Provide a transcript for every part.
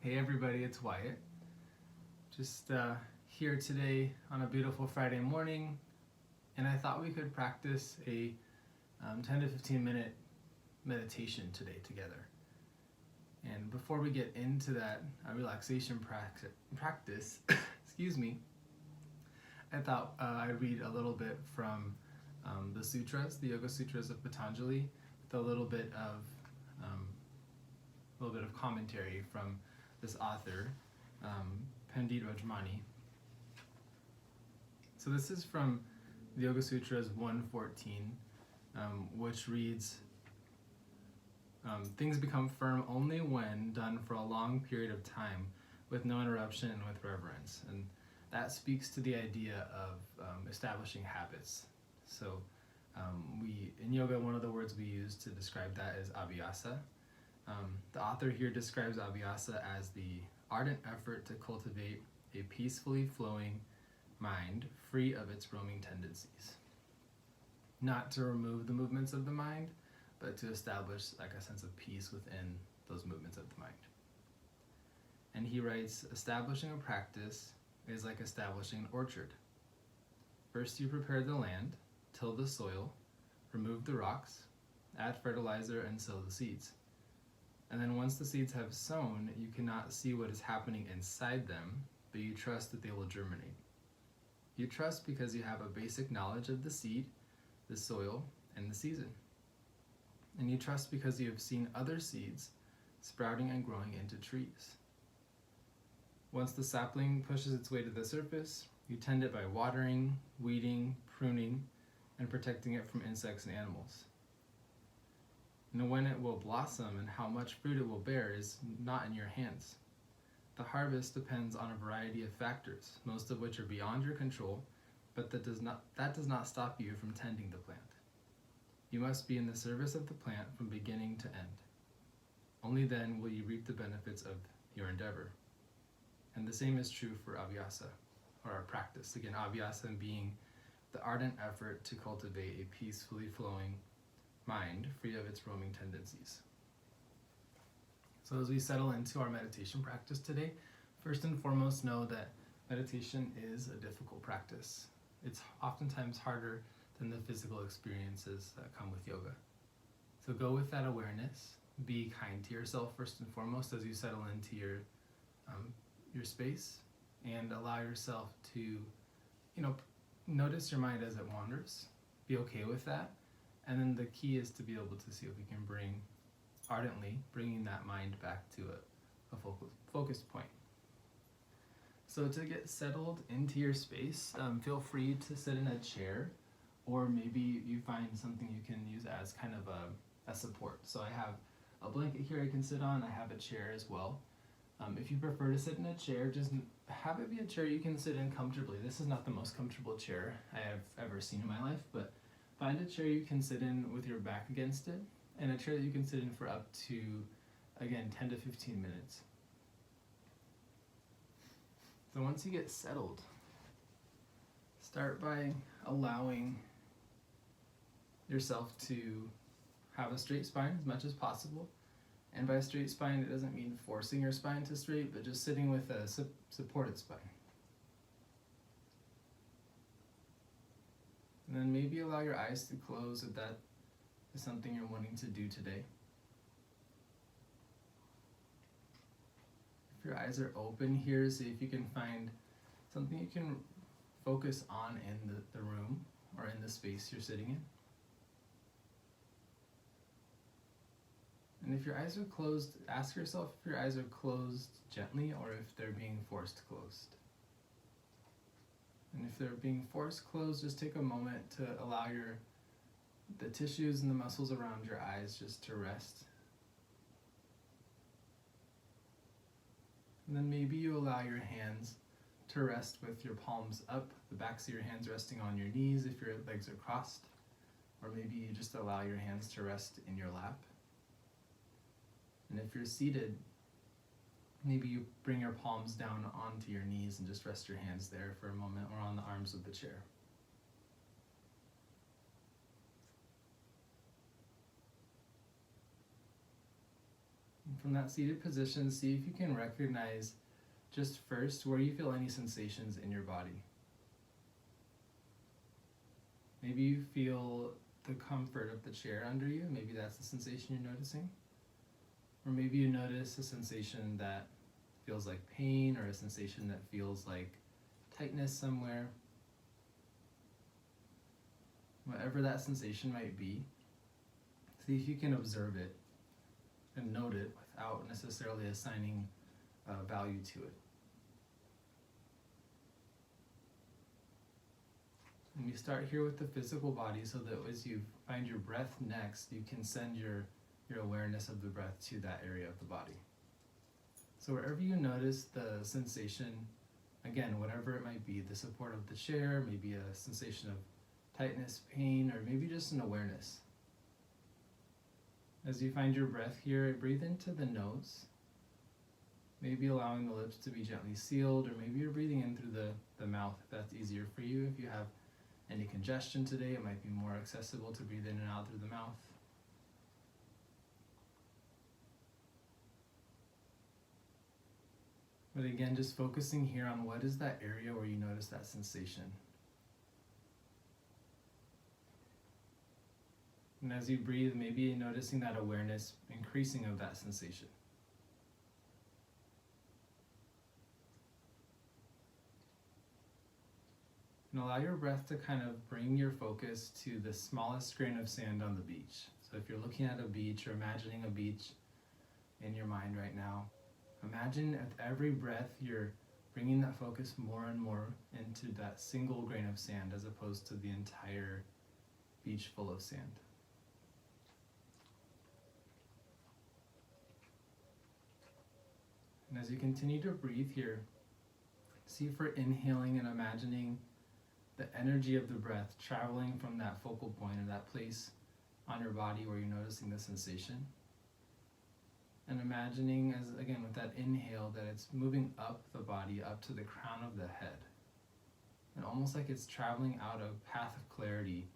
Hey everybody, it's Wyatt. Just here today on a beautiful Friday morning, and I thought we could practice a 10 to 15 minute meditation today together. And before we get into that relaxation practice, excuse me, I thought I'd read a little bit from the sutras, the Yoga Sutras of Patanjali, with a little bit of commentary from this author, Pandit Rajmani. So this is from the Yoga Sutras 114, which reads, things become firm only when done for a long period of time with no interruption and with reverence. And that speaks to the idea of establishing habits. So in yoga, one of the words we use to describe that is abhyasa. The author here describes abhyasa as the ardent effort to cultivate a peacefully flowing mind free of its roaming tendencies. Not to remove the movements of the mind, but to establish like a sense of peace within those movements of the mind. And he writes, establishing a practice is like establishing an orchard. First you prepare the land, till the soil, remove the rocks, add fertilizer and sow the seeds. And then once the seeds have sown, you cannot see what is happening inside them, but you trust that they will germinate. You trust because you have a basic knowledge of the seed, the soil, and the season. And you trust because you have seen other seeds sprouting and growing into trees. Once the sapling pushes its way to the surface, you tend it by watering, weeding, pruning, and protecting it from insects and animals. And when it will blossom and how much fruit it will bear is not in your hands. The harvest depends on a variety of factors, most of which are beyond your control, but that does not stop you from tending the plant. You must be in the service of the plant from beginning to end. Only then will you reap the benefits of your endeavor. And the same is true for abhyasa, or our practice. Again, abhyasa being the ardent effort to cultivate a peacefully flowing mind free of its roaming tendencies. So as we settle into our meditation practice today, first and foremost know that meditation is a difficult practice. It's oftentimes harder than the physical experiences that come with yoga. So go with that awareness. Be kind to yourself first and foremost as you settle into your space, and allow yourself to, notice your mind as it wanders. Be okay with that. And then the key is to be able to see if we can bringing that mind back to a focus point. So to get settled into your space, feel free to sit in a chair, or maybe you find something you can use as kind of a support. So I have a blanket here I can sit on. I have a chair as well. If you prefer to sit in a chair, just have it be a chair you can sit in comfortably. This is not the most comfortable chair I have ever seen in my life, but find a chair you can sit in with your back against it, and a chair that you can sit in for up to, again, 10 to 15 minutes. So once you get settled, start by allowing yourself to have a straight spine as much as possible. And by straight spine, it doesn't mean forcing your spine to straight, but just sitting with a supported spine. And then maybe allow your eyes to close if that is something you're wanting to do today. If your eyes are open here, see if you can find something you can focus on in the room or in the space you're sitting in. And if your eyes are closed, ask yourself if your eyes are closed gently or if they're being forced closed. And if they're being forced closed, just take a moment to allow the tissues and the muscles around your eyes just to rest. And then maybe you allow your hands to rest with your palms up, the backs of your hands resting on your knees if your legs are crossed. Or maybe you just allow your hands to rest in your lap. And if you're seated, maybe you bring your palms down onto your knees and just rest your hands there for a moment, or on the arms of the chair. And from that seated position, see if you can recognize just first where you feel any sensations in your body. Maybe you feel the comfort of the chair under you. Maybe that's the sensation you're noticing. Or maybe you notice a sensation that feels like pain, or a sensation that feels like tightness somewhere. Whatever that sensation might be, see if you can observe it and note it without necessarily assigning value to it. And we start here with the physical body, so that as you find your breath next, you can send your awareness of the breath to that area of the body. So wherever you notice the sensation, again, whatever it might be, the support of the chair, maybe a sensation of tightness, pain, or maybe just an awareness. As you find your breath here, breathe into the nose, maybe allowing the lips to be gently sealed, or maybe you're breathing in through the mouth if that's easier for you. If you have any congestion today, it might be more accessible to breathe in and out through the mouth. But again, just focusing here on what is that area where you notice that sensation. And as you breathe, maybe noticing that awareness increasing of that sensation. And allow your breath to kind of bring your focus to the smallest grain of sand on the beach. So if you're looking at a beach or imagining a beach in your mind right now, imagine with every breath you're bringing that focus more and more into that single grain of sand, as opposed to the entire beach full of sand. And as you continue to breathe here, see for inhaling and imagining the energy of the breath traveling from that focal point or that place on your body where you're noticing the sensation. And imagining, as again with that inhale, that it's moving up the body, up to the crown of the head. And almost like it's traveling out a path of clarity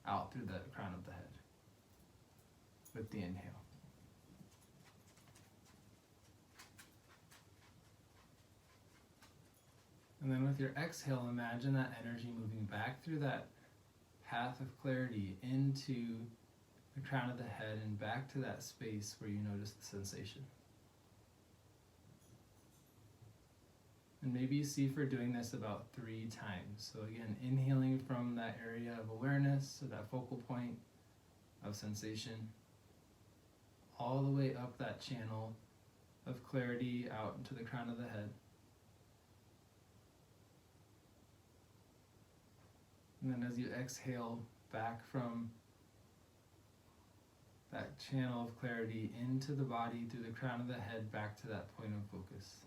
out through the crown of the head with the inhale. And then with your exhale, imagine that energy moving back through that path of clarity into the crown of the head and back to that space where you notice the sensation. And maybe you see for doing this about 3 times. So again, inhaling from that area of awareness, so that focal point of sensation, all the way up that channel of clarity out into the crown of the head. And then as you exhale back from that channel of clarity into the body, through the crown of the head, back to that point of focus.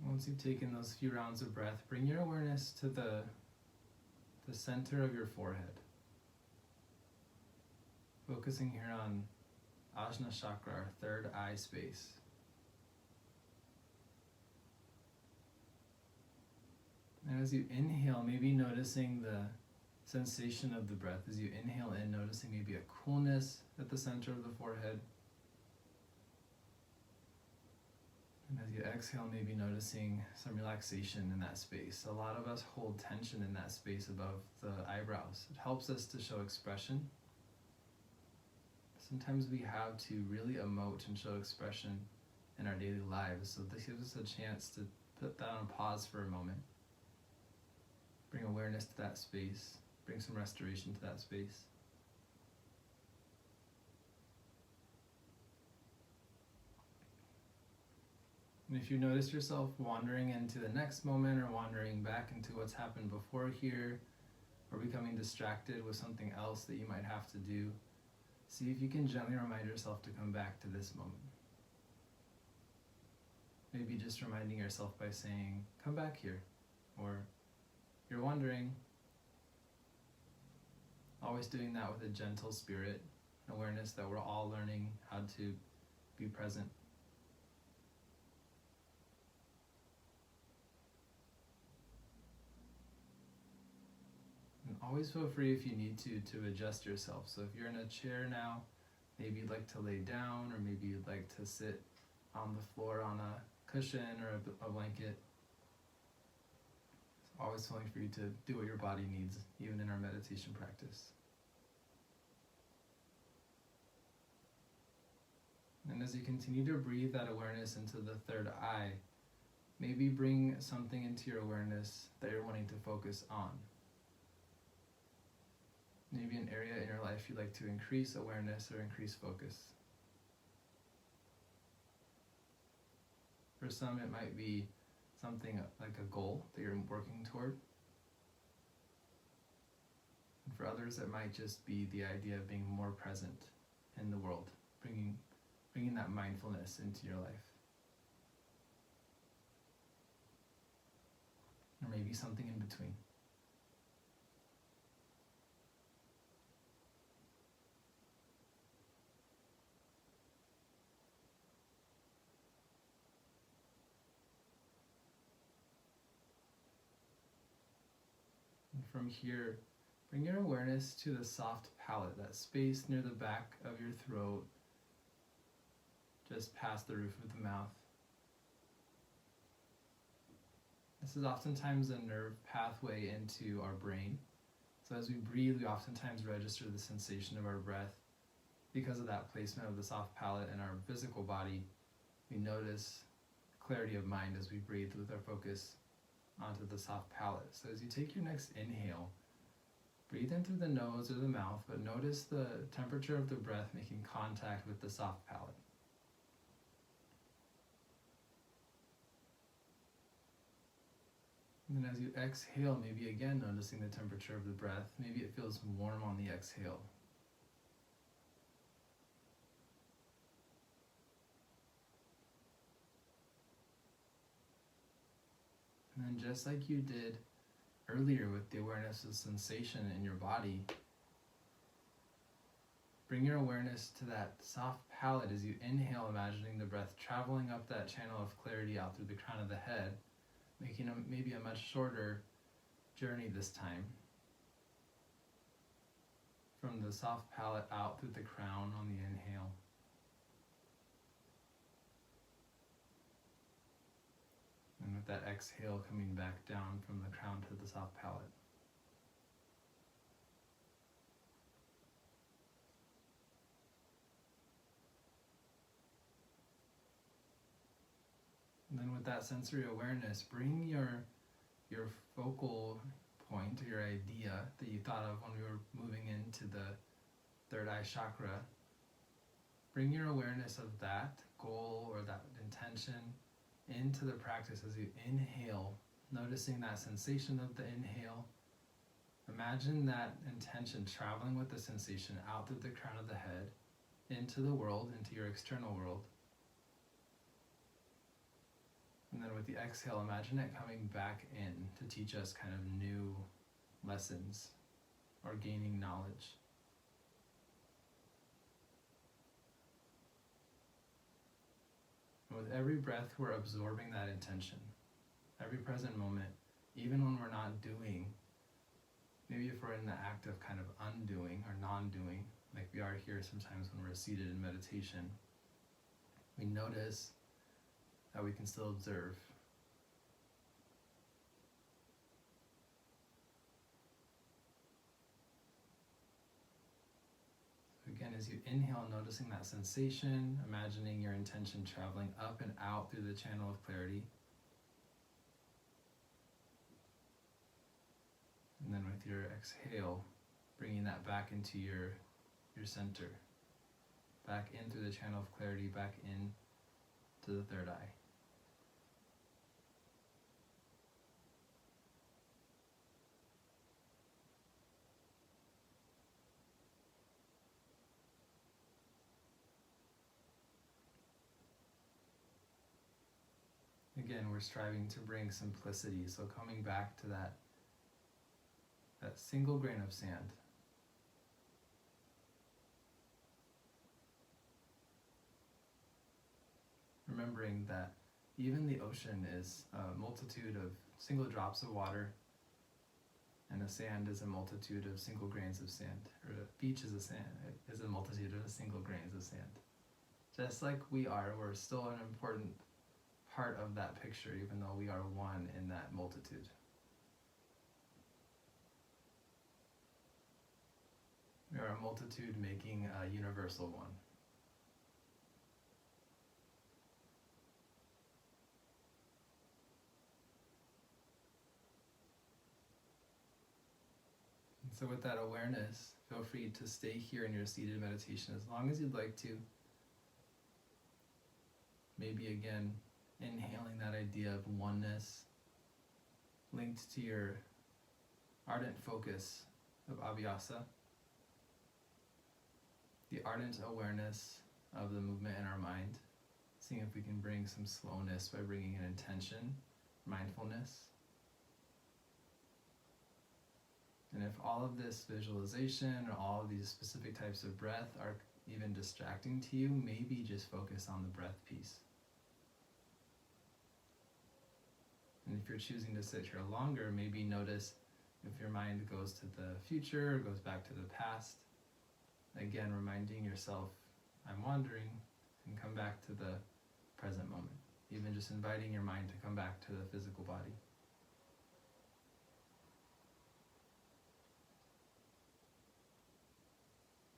Once you've taken those few rounds of breath, bring your awareness to the center of your forehead. Focusing here on Ajna Chakra, our third eye space. And as you inhale, maybe noticing the sensation of the breath. As you inhale in, noticing maybe a coolness at the center of the forehead. And as you exhale, maybe noticing some relaxation in that space. A lot of us hold tension in that space above the eyebrows. It helps us to show expression. Sometimes we have to really emote and show expression in our daily lives. So this gives us a chance to put that on pause for a moment. Bring awareness to that space. Bring some restoration to that space. And if you notice yourself wandering into the next moment, or wandering back into what's happened before here, or becoming distracted with something else that you might have to do, see if you can gently remind yourself to come back to this moment. Maybe just reminding yourself by saying, "Come back here," or "You're wandering." Always doing that with a gentle spirit, an awareness that we're all learning how to be present. And always feel free if you need to adjust yourself. So if you're in a chair now, maybe you'd like to lay down, or maybe you'd like to sit on the floor on a cushion or a blanket. It's always feeling for you to do what your body needs, even in our meditation practice. And as you continue to breathe that awareness into the third eye, maybe bring something into your awareness that you're wanting to focus on. Maybe an area in your life you'd like to increase awareness or increase focus. For some, it might be something like a goal that you're working toward. And for others, it might just be the idea of being more present in the world, bringing that mindfulness into your life. Or maybe something in between. And from here, bring your awareness to the soft palate, that space near the back of your throat, just past the roof of the mouth. This is oftentimes a nerve pathway into our brain. So as we breathe, we oftentimes register the sensation of our breath. Because of that placement of the soft palate in our physical body, we notice clarity of mind as we breathe with our focus onto the soft palate. So as you take your next inhale, breathe in through the nose or the mouth, but notice the temperature of the breath making contact with the soft palate. And then as you exhale, maybe again noticing the temperature of the breath. Maybe it feels warm on the exhale. And then just like you did earlier with the awareness of sensation in your body, bring your awareness to that soft palate as you inhale, imagining the breath traveling up that channel of clarity out through the crown of the head, making maybe a much shorter journey this time. From the soft palate out through the crown on the inhale. And with that exhale coming back down from the crown to the soft palate. And then with that sensory awareness, bring your focal point, or your idea that you thought of when we were moving into the third eye chakra. Bring your awareness of that goal or that intention into the practice as you inhale, noticing that sensation of the inhale. Imagine that intention traveling with the sensation out through the crown of the head, into the world, into your external world. And then with the exhale, imagine it coming back in to teach us kind of new lessons or gaining knowledge. And with every breath, we're absorbing that intention. Every present moment, even when we're not doing, maybe if we're in the act of kind of undoing or non-doing, like we are here sometimes when we're seated in meditation, we notice that we can still observe. So again, as you inhale, noticing that sensation, imagining your intention traveling up and out through the channel of clarity. And then with your exhale, bringing that back into your center. Back in through the channel of clarity, back in to the third eye. Again, we're striving to bring simplicity, so coming back to that single grain of sand. remembering that even the ocean is a multitude of single drops of water, and a sand is a multitude of single grains of sand, or a beach is a multitude of single grains of sand. Just like we're still an important part of that picture, even though we are one in that multitude. We are a multitude making a universal one. And so with that awareness, feel free to stay here in your seated meditation as long as you'd like to. Maybe again, inhaling that idea of oneness linked to your ardent focus of abhyasa, the ardent awareness of the movement in our mind, seeing if we can bring some slowness by bringing an intention, mindfulness. And if all of this visualization or all of these specific types of breath are even distracting to you, maybe just focus on the breath piece. And if you're choosing to sit here longer, maybe notice if your mind goes to the future or goes back to the past. Again, reminding yourself, I'm wandering, and come back to the present moment. Even just inviting your mind to come back to the physical body.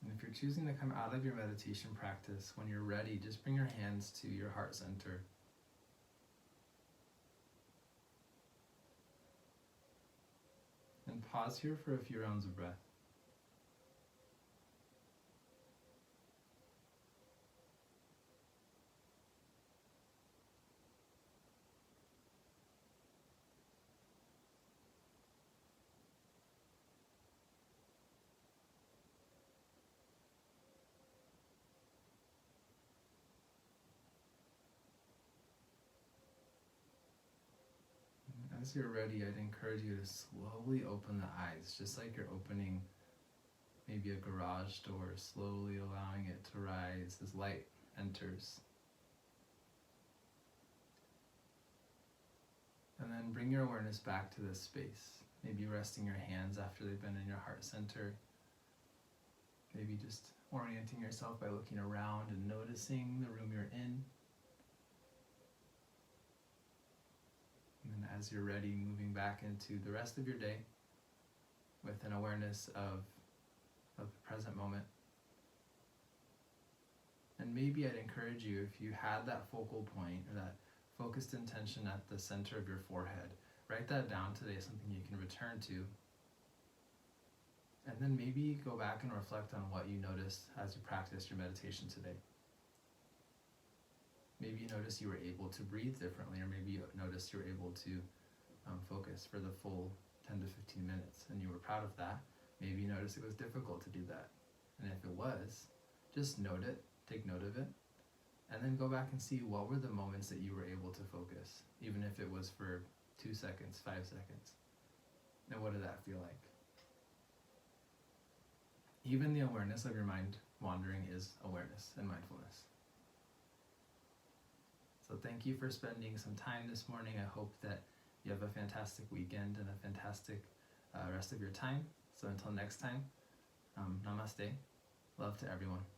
And if you're choosing to come out of your meditation practice, when you're ready, just bring your hands to your heart center. And pause here for a few rounds of breath. As you're ready, I'd encourage you to slowly open the eyes, just like you're opening maybe a garage door, slowly allowing it to rise as light enters. And then bring your awareness back to this space, maybe resting your hands after they've been in your heart center. Maybe just orienting yourself by looking around and noticing the room you're in. And then as you're ready, moving back into the rest of your day with an awareness of the present moment. And maybe I'd encourage you, if you had that focal point or that focused intention at the center of your forehead, write that down today, something you can return to. And then maybe go back and reflect on what you noticed as you practiced your meditation today. Maybe you noticed you were able to breathe differently, or maybe you noticed you were able to focus for the full 10 to 15 minutes, and you were proud of that. Maybe you noticed it was difficult to do that. And if it was, just note it, take note of it, and then go back and see what were the moments that you were able to focus, even if it was for 2 seconds, 5 seconds. And what did that feel like? Even the awareness of your mind wandering is awareness and mindfulness. So thank you for spending some time this morning. I hope that you have a fantastic weekend and a fantastic rest of your time. So until next time, namaste. Love to everyone.